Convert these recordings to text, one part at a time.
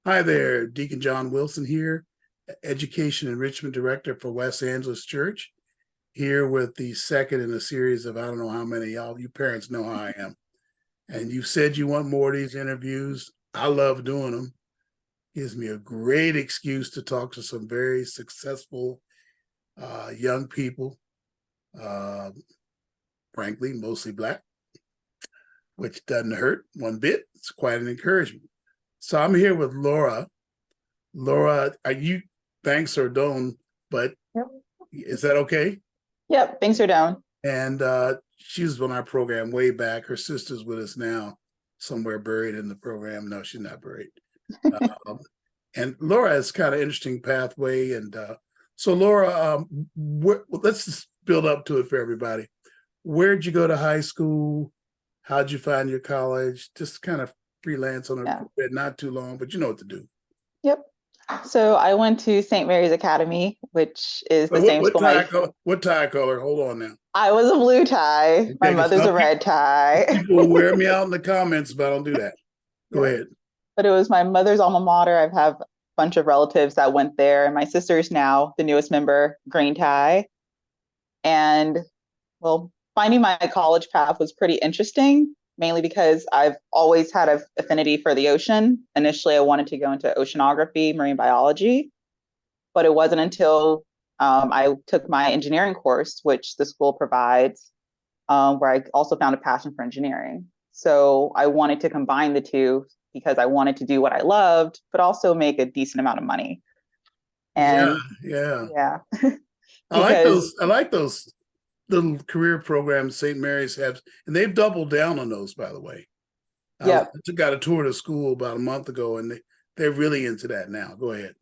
Hi there, Deacon John Wilson here, Education Enrichment Director for West Angeles Church, here with the second in a series of I don't know how many y'all, you parents know how I am. And you said you want more of these interviews. I love doing them. Gives me a great excuse to talk to some very successful young people, uh, frankly, mostly Black, which doesn't hurt one bit. It's quite an encouragement. So I'm here with Laura. Laura, are you Banks-Ordone, but Yep. is that okay? Yep. Thanks for down. And she was on our program way back. Her sister's with us now, somewhere buried in the program. No, she's not buried. Um, and Laura has kind of interesting pathway. And so, Laura, let's just build up to it for everybody. Where'd you go to high school? How'd you find your college? Just kind of freelance on a bit, not too long, but you know what to do. Yep. So I went to St. Mary's Academy, which is the same school. What tie color? Hold on now. I was a blue tie. Okay, my mother's a red tie. People wear me out in the comments, but I don't do that. Go ahead. But it was my mother's alma mater. I have a bunch of relatives that went there, and my sister's now the newest member, green tie. And well, finding my college path was pretty interesting, mainly because I've always had an affinity for the ocean. Initially, I wanted to go into oceanography, marine biology, but it wasn't until I took my engineering course, which the school provides, where I also found a passion for engineering. So I wanted to combine the two because I wanted to do what I loved, but also make a decent amount of money. And yeah. I like those little career programs St. Mary's has, and they've doubled down on those, by the way. I got a tour to school about a month ago, and they're really into that now. Go ahead.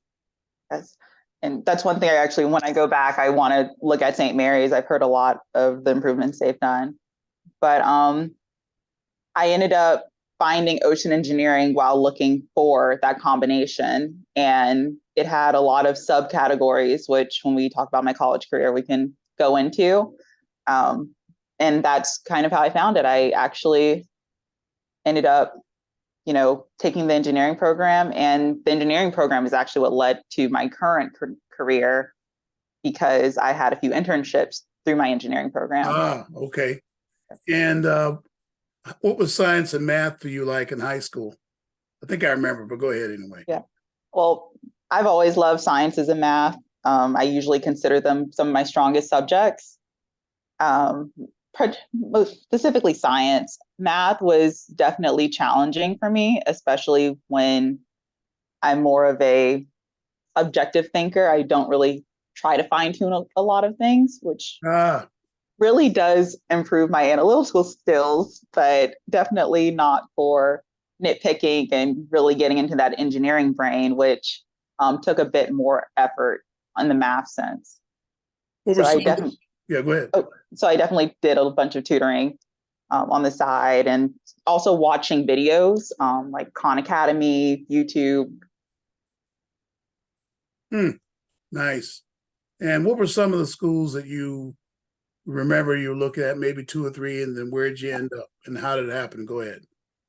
Yes. And that's one thing when I go back, I want to look at St. Mary's. I've heard a lot of the improvements they've done. But I ended up finding ocean engineering while looking for that combination. And it had a lot of subcategories, which when we talk about my college career, we can go into. And that's kind of how I found it. I actually ended up taking the engineering program, and the engineering program is actually what led to my current career because I had a few internships through my engineering program. Ah, okay. And what was science and math for you like in high school? I think I remember, but go ahead anyway. Yeah. Well, I've always loved sciences and math. I usually consider them some of my strongest subjects. Most specifically science. Math was definitely challenging for me, especially when I'm more of a objective thinker. I don't really try to fine tune a lot of things, which really does improve my analytical skills, but definitely not for nitpicking and really getting into that engineering brain, which took a bit more effort on the math sense. Go ahead. So I definitely did a bunch of tutoring on the side, and also watching videos like Khan Academy, YouTube. Nice. And what were some of the schools that you remember you were looking at, maybe 2 or 3, and then where'd you end up and how did it happen? Go ahead.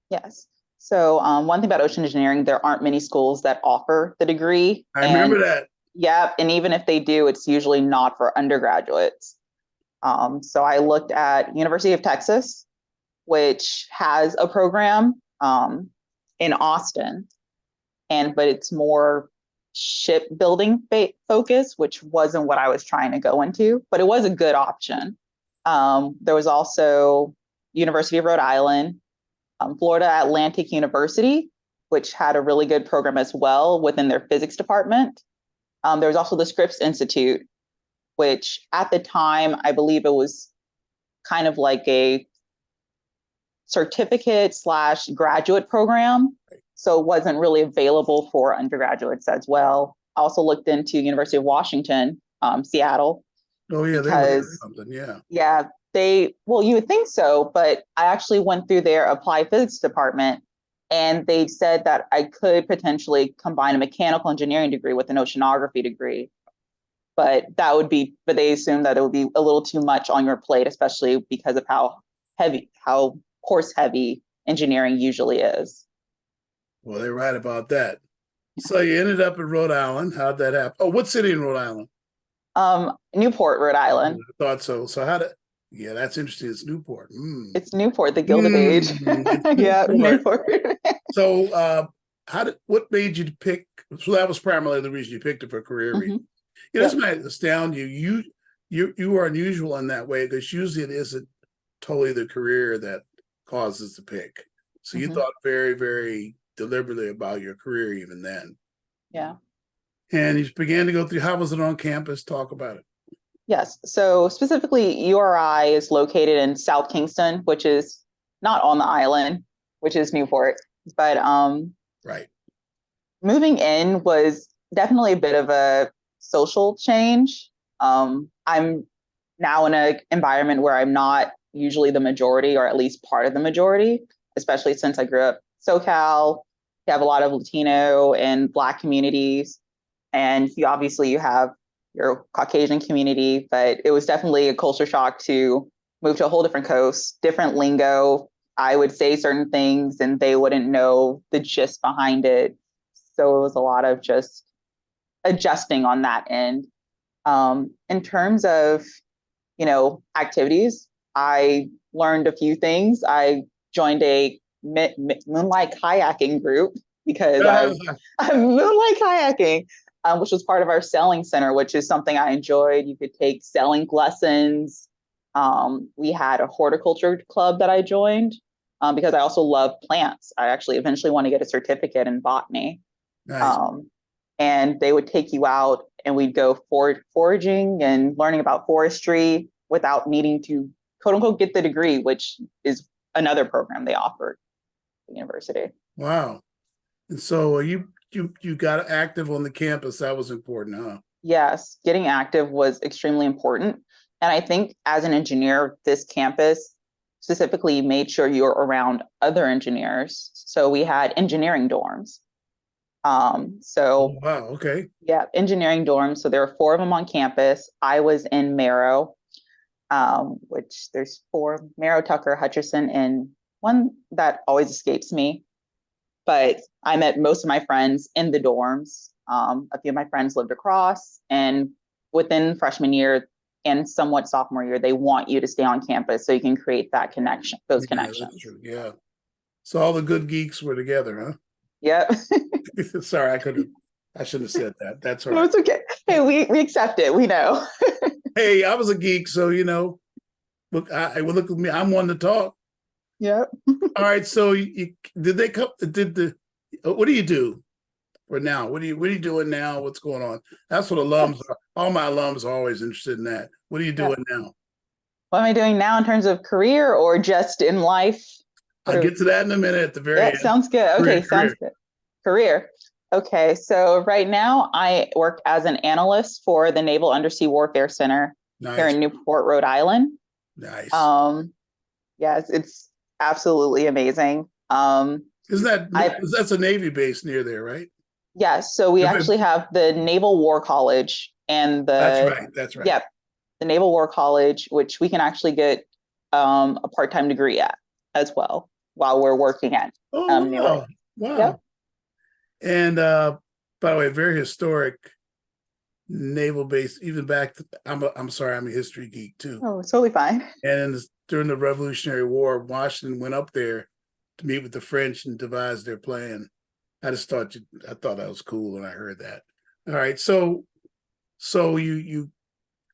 Yes. So one thing about ocean engineering, there aren't many schools that offer the degree. I remember that. Yeah. And even if they do, it's usually not for undergraduates. So I looked at University of Texas, which has a program in Austin, but it's more shipbuilding focus, which wasn't what I was trying to go into, but it was a good option. There was also University of Rhode Island, Florida Atlantic University, which had a really good program as well within their physics department. There was also the Scripps Institute, which at the time, I believe it was kind of like a certificate / graduate program. So it wasn't really available for undergraduates as well. I also looked into University of Washington, Seattle. Oh yeah, because, something. Yeah, you would think so, but I actually went through their applied physics department, and they said that I could potentially combine a mechanical engineering degree with an oceanography degree. But they assumed that it would be a little too much on your plate, especially because of how course heavy engineering usually is. Well, they're right about that. So you ended up in Rhode Island. How'd that happen? Oh, what city in Rhode Island? Newport, Rhode Island. I thought so. So yeah, that's interesting. It's Newport. It's Newport, the Gilded Age. It's Yeah, Newport. Newport. So what made you pick? So that was primarily the reason you picked it for career reasons. Yeah, this might astound you. You are unusual in that way because usually it isn't totally the career that causes the pick. So you thought very, very deliberately about your career even then. Yeah. And you began to go through, how was it on campus? Talk about it. Yes. So specifically, URI is located in South Kingston, which is not on the island, which is Newport. But right. Moving in was definitely a bit of a social change. I'm now in an environment where I'm not usually the majority, or at least part of the majority, especially since I grew up SoCal. You have a lot of Latino and Black communities, and you have your Caucasian community, but it was definitely a culture shock to move to a whole different coast, different lingo. I would say certain things and they wouldn't know the gist behind it. So it was a lot of just adjusting on that end. In terms of, activities, I learned a few things. I joined a moonlight kayaking group because I'm moonlight kayaking, which was part of our sailing center, which is something I enjoyed. You could take sailing lessons. We had a horticulture club that I joined because I also love plants. I actually eventually want to get a certificate in botany. Nice. And they would take you out and we'd go foraging and learning about forestry without needing to, quote unquote, get the degree, which is another program they offered at the university. Wow. And so you got active on the campus. That was important, huh? Yes, getting active was extremely important. And I think as an engineer, this campus specifically made sure you're around other engineers. So we had engineering dorms. Oh, wow, okay. Yeah, engineering dorms. So there were 4 of them on campus. I was in Merrow, which there's 4, Merrow, Tucker, Hutcherson, and one that always escapes me. But I met most of my friends in the dorms. A few of my friends lived across, and within freshman year and somewhat sophomore year, they want you to stay on campus so you can create that connection, those connections. That's true. Yeah. So all the good geeks were together, huh? Yep. Sorry, I shouldn't have said that. That's all right. No, it's okay. Hey, we accept it. We know. Hey, I was a geek, so look, look at me. I'm one to talk. Yep. All right. So what do you do for now? What are you doing now? What's going on? That's what alums are. All my alums are always interested in that. What are you doing now? What am I doing now in terms of career or just in life? I'll get to that in a minute at the very end. Sounds good. Okay, sounds good. Career. Okay, so right now I work as an analyst for the Naval Undersea Warfare Center here in Newport, Rhode Island. Nice. Yes, it's absolutely amazing. That's a Navy base near there, right? Yes. So we actually have the Naval War College and That's right. Yeah, the Naval War College, which we can actually get a part-time degree at as well while we're working at. Wow. Yep. And by the way, very historic naval base, even back to, I'm sorry, I'm a history geek too. Oh, it's totally fine. And during the Revolutionary War, Washington went up there to meet with the French and devise their plan. I thought that was cool when I heard that. All right. So you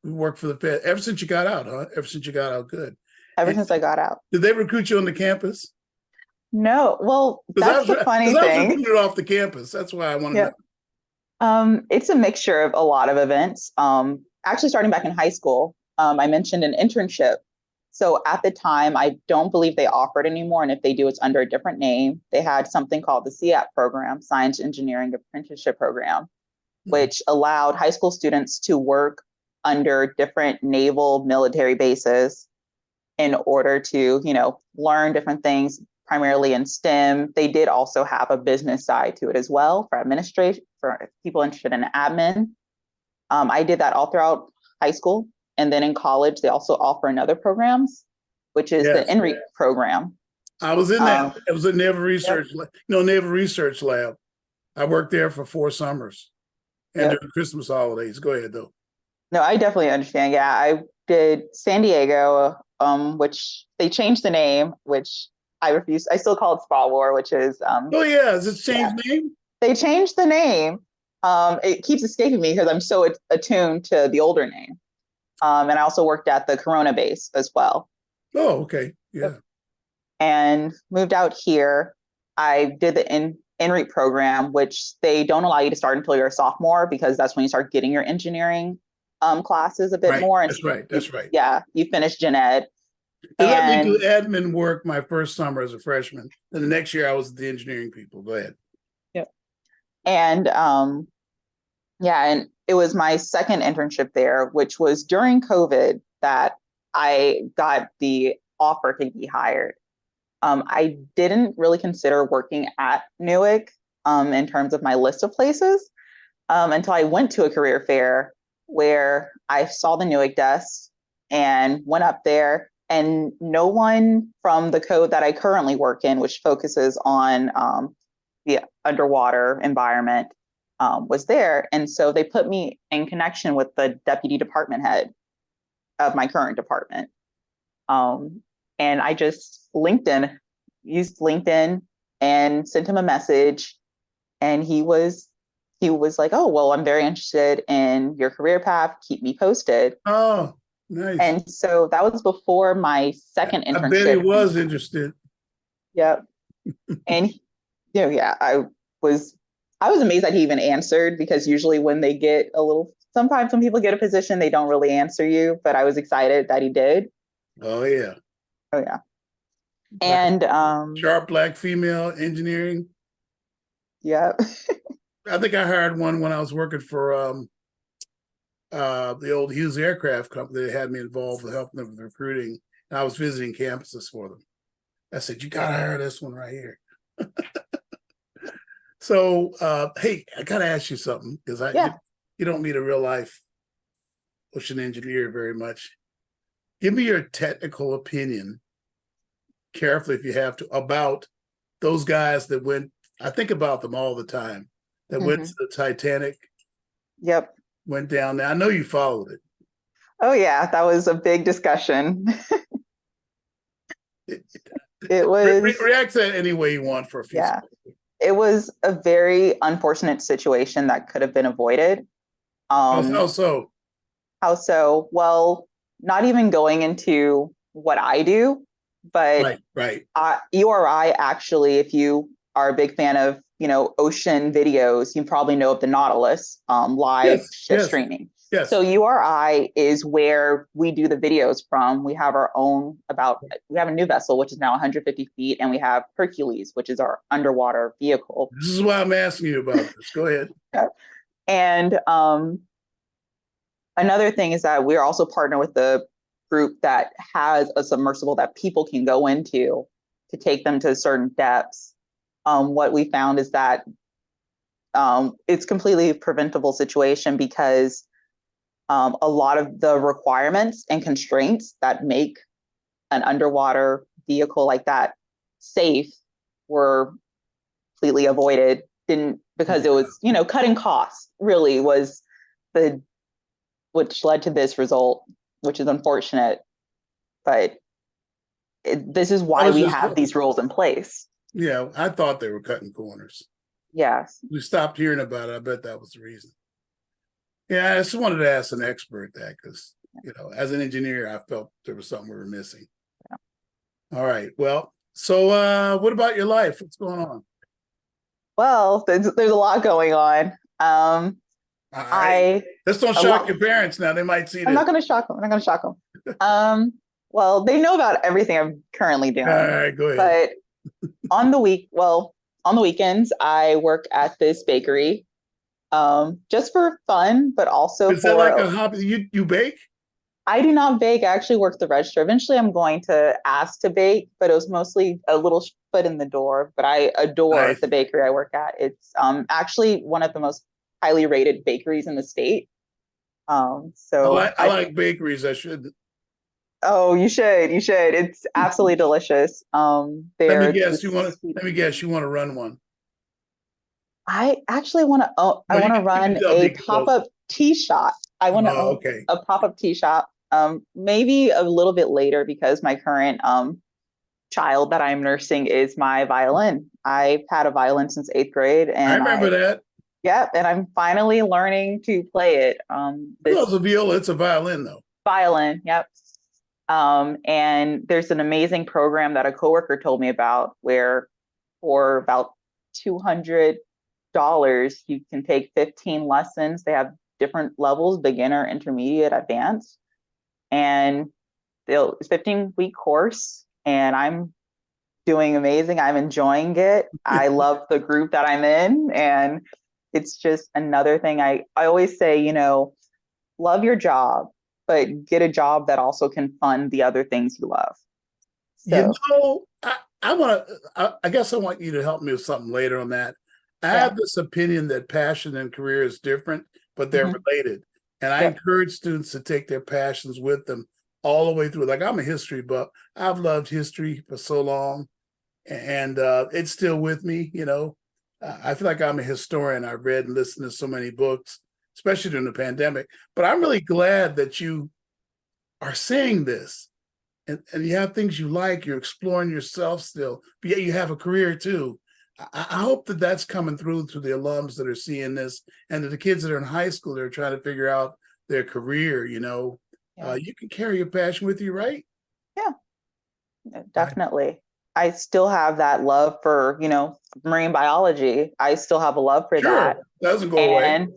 work for the Fed ever since you got out, huh? Ever since you got out, good. Ever since I got out. Did they recruit you on the campus? No. Well, that's the funny thing. I was recruited off the campus. That's why I want to know. It's a mixture of a lot of events. Actually, starting back in high school, I mentioned an internship. So at the time, I don't believe they offer it anymore. And if they do, it's under a different name. They had something called the CAP program, Science Engineering Apprenticeship Program, which allowed high school students to work under different naval military bases in order to, learn different things, primarily in STEM. They did also have a business side to it as well for administration, for people interested in admin. I did that all throughout high school. And then in college, they also offer another programs, which is the Enrichment program. I was in that. It was a Naval Research, Naval Research Lab. I worked there for 4 summers and Yep. during Christmas holidays. Go ahead though. No, I definitely understand. Yeah, I did San Diego, which they changed the name, which I refuse. I still call it Spa War, which is Oh yeah, has it yeah, changed name? they changed the name. It keeps escaping me because I'm so attuned to the older name. And I also worked at the Corona base as well. Oh, okay. Yep. Yeah. And moved out here. I did the Enrichment program, which they don't allow you to start until you're a sophomore because that's when you start getting your engineering classes a bit Right. more. And That's right. That's right. yeah, you finish gen ed. They let me do And admin work my first summer as a freshman. Then the next year I was the engineering people. Go ahead. yep. And yeah, and it was my second internship there, which was during COVID that I got the offer to be hired. I didn't really consider working at Newick in terms of my list of places until I went to a career fair where I saw the Newick desk and went up there, and no one from the code that I currently work in, which focuses on the underwater environment, was there. And so they put me in connection with the deputy department head of my current department. And I just used LinkedIn and sent him a message. And he was like, "Oh, well, I'm very interested in your career path. Keep me posted." Oh, nice. And so that was before my second I bet he internship. was interested. Yep. And yeah, was I was amazed that he even answered, because usually when they get sometimes when people get a position, they don't really answer you, but I was excited that he did. Oh yeah. Oh yeah. Like And sharp black female engineering. yeah. I think I hired one when I was working for the old Hughes Aircraft Company. They had me involved with helping them with recruiting. And I was visiting campuses for them. I said, "You gotta hire this one right here." So hey, I gotta ask you something, because Yeah. you don't meet a real life ocean engineer very much. Give me your technical opinion, carefully if you have to, about those guys that went. I think about them all the time. That went to the Titanic, Yep. went down there. I know you followed it. Oh yeah, that was a big discussion. It was React to that any way you want for a few yeah. seconds. It was a very unfortunate situation that could have been avoided. How so? How so? Well, not even going into what I do, but Right. URI actually, if you are a big fan of ocean videos, you probably know of the Nautilus live ship Yes. streaming. So URI is where we do the videos from. We have we have a new vessel, which is now 150 feet, and we have Hercules, which is our underwater vehicle. This is why I'm asking you about this. Go ahead. And another thing is that we're also partnered with the group that has a submersible that people can go into to take them to certain depths. What we found is that it's completely preventable situation, because a lot of the requirements and constraints that make an underwater vehicle like that safe were completely avoided. Because it was, cutting costs really was which led to this result, which is unfortunate. But this is why we have these rules in place. Yeah, I thought they were cutting corners. Yes. We stopped hearing about it. I bet that was the reason. Yeah, I just wanted to ask an expert that, because, as an engineer, I felt there was something we were missing. Yeah. All right. Well, so what about your life? What's going on? Well, there's a lot going on. Let's don't shock your parents now. They might see this. I'm not going to shock them. Well, they know about everything I'm currently doing. All right, go ahead. But on the weekends, I work at this bakery, just for fun, but also Is that like a hobby? You bake? I do not bake. I actually work the register. Eventually, I'm going to ask to bake, but it was mostly a little foot in the door. But I adore the bakery I work at. It's actually one of the most highly rated bakeries in the state. So I like bakeries. I should. Oh, you should. You should. It's absolutely delicious. Let me guess. You want to run one? I actually want to. I No, want to you can run tell a Deacon pop Close. up tea shop. I want to Oh, own okay. a pop up tea shop. Maybe a little bit later because my current child that I'm nursing is my violin. I've had a violin since eighth grade, I and remember that. yep, and I'm finally learning to play it. Well, This it's a viola, it's a violin though. violin, yep. And there's an amazing program that a coworker told me about where for about $200, you can take 15 lessons. They have different levels, beginner, intermediate, advanced. And it's 15-week course. And I'm doing amazing. I'm enjoying it. I love the group that I'm in. And it's just another thing. I always say, love your job, but get a job that also can fund the other things you love. You So, know, I guess I want you to help me with something later on that. I yeah. have this opinion that passion and career is different, but they're Mhm. related. And I Yep. encourage students to take their passions with them all the way through. Like I'm a history buff. I've loved history for so long, and it's still with me. I feel like I'm a historian. I've read and listened to so many books, especially during the pandemic. But I'm really glad that you are saying this and you have things you like, you're exploring yourself still, but yet you have a career too. I hope that that's coming through to the alums that are seeing this and to the kids that are in high school that are trying to figure out their career. Yeah. You can carry your passion with you, right? Yeah. Right. Definitely. I still have that love for, marine biology. I still have a love for that. Sure. Doesn't go away. And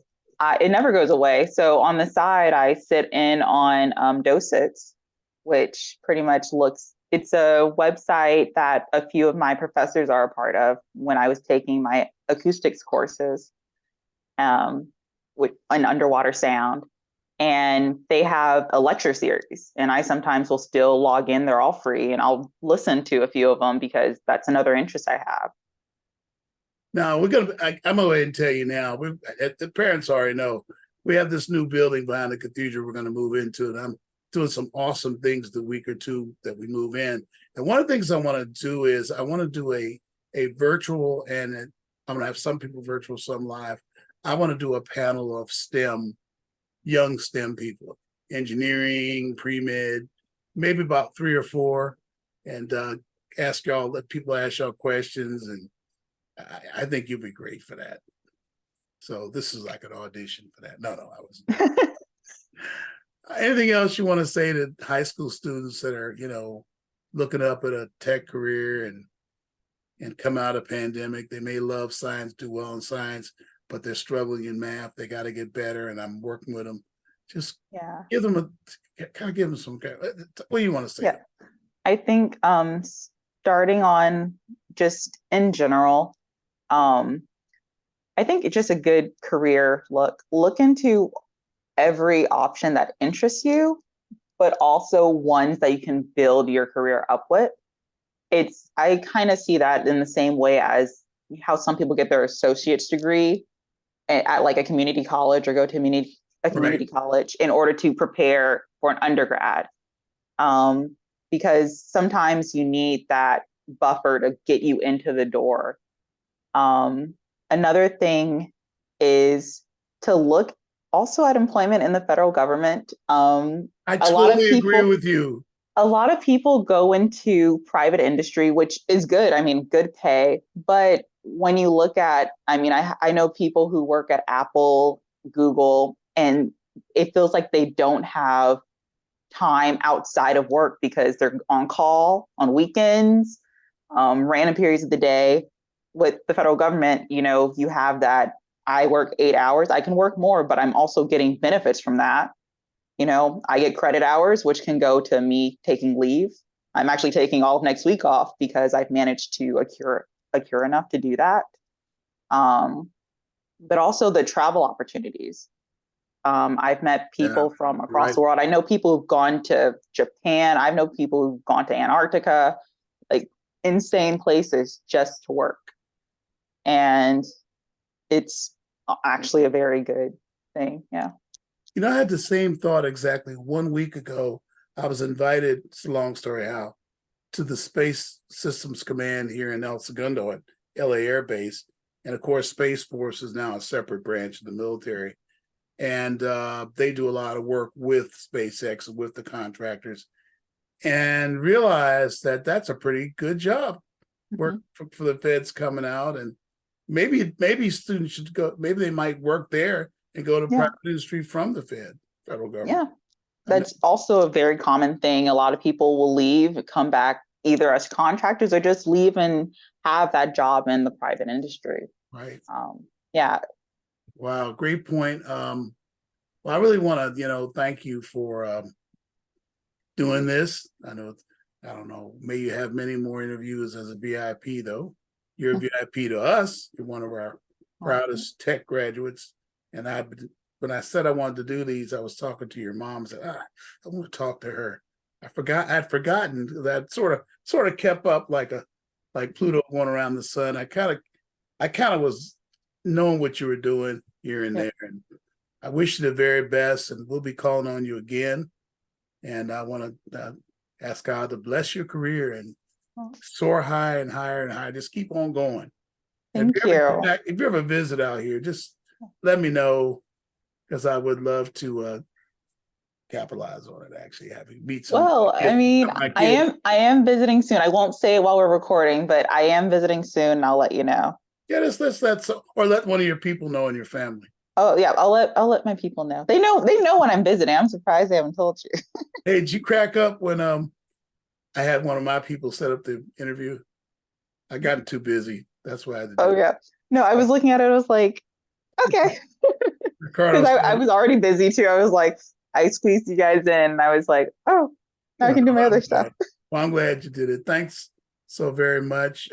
it never goes away. So on the side, I sit in on docents, which pretty much it's a website that a few of my professors are a part of when I was taking my acoustics courses, um, with an underwater sound. And they have a lecture series, and I sometimes will still log in. They're all free, and I'll listen to a few of them because that's another interest I have. Now I'm gonna go ahead and tell you now. The parents already know we have this new building behind the cathedral we're gonna move into, and I'm doing some awesome things the week or two that we move in. And one of the things I want to do is I want to do a virtual, and I'm gonna have some people virtual, some live. I want to do a panel of young STEM people, engineering, pre-med, maybe about 3 or 4, and let people ask y'all questions, and I think you'll be great for that. So this is like an audition for that. No, I wasn't. Anything else you want to say to high school students that are, looking up at a tech career and come out of pandemic? They may love science, do well in science, but they're struggling in math. They got to get better, and I'm working with them. Just Yeah. give them give them some. What do you want to say? Yeah. I think starting on just in general, um, I think it's just a good career look into every option that interests you, but also ones that you can build your career up with. I kind of see that in the same way as how some people get their associate's degree at like a community college or go to a Right. community college in order to prepare for an undergrad. Um, because sometimes you need that buffer to get you into the door. Um, Another thing is to look also at employment in the federal government. I A lot of totally agree people with you. a lot of people go into private industry, which is good. I mean, good pay. But when you look at, I know people who work at Apple, Google, and it feels like they don't have time outside of work because they're on call on weekends, random periods of the day. With the federal government, you have that I work 8 hours, I can work more, but I'm also getting benefits from that. I get credit hours, which can go to me taking leave. I'm actually taking all of next week off because I've managed to accrue enough to do that. Um, but also the travel opportunities. I've met Yeah, people from across right. the world. I know people who've gone to Japan. I know people who've gone to Antarctica, like insane places just to work. And it's actually a very good thing. Yeah. I had the same thought exactly 1 week ago. I was invited, it's a long story how, to the Space Systems Command here in El Segundo at LA Air Base. And of course, Space Force is now a separate branch of the military. And they do a lot of work with SpaceX and with the contractors, and realize that that's a pretty good job work for the feds coming out. And maybe students should go, maybe they might work there and go to private industry from the federal government. Yeah, that's also a very common thing. A lot of people will leave, come back either as contractors or just leave and have that job in the private industry. Right. Yeah. Wow, great point. Well, I really want to, thank you for doing this. I don't know, may you have many more interviews as a VIP, though. You're a VIP to us. You're one of our proudest tech graduates. And when I said I wanted to do these, I was talking to your mom. I said, I want to talk to her. I'd forgotten that sort of kept up like Pluto going around the sun. I kind of was knowing what you were doing here and there. And I wish you the very best, and we'll be calling on you again. And I want to ask God to bless your career and soar high and higher and higher. Just keep on going. Thank you. If you ever visit out here, just let me know, because I would love to capitalize on it. Actually, having meet some. Well, I mean, I am visiting soon. I won't say it while we're recording, but I am visiting soon, and I'll let you know. Yeah, or let one of your people know in your family. Oh yeah, I'll let my people know. They know when I'm visiting. I'm surprised they haven't told you. Hey, did you crack up when I had one of my people set up the interview? I got too busy. That's why I had to do it. Yeah. No, I was looking at it. I was like, okay. Because I was already busy too. I was like, I squeezed you guys in. And I was like, oh, now I can do my other stuff. Well, I'm glad you did it. Thanks so very much.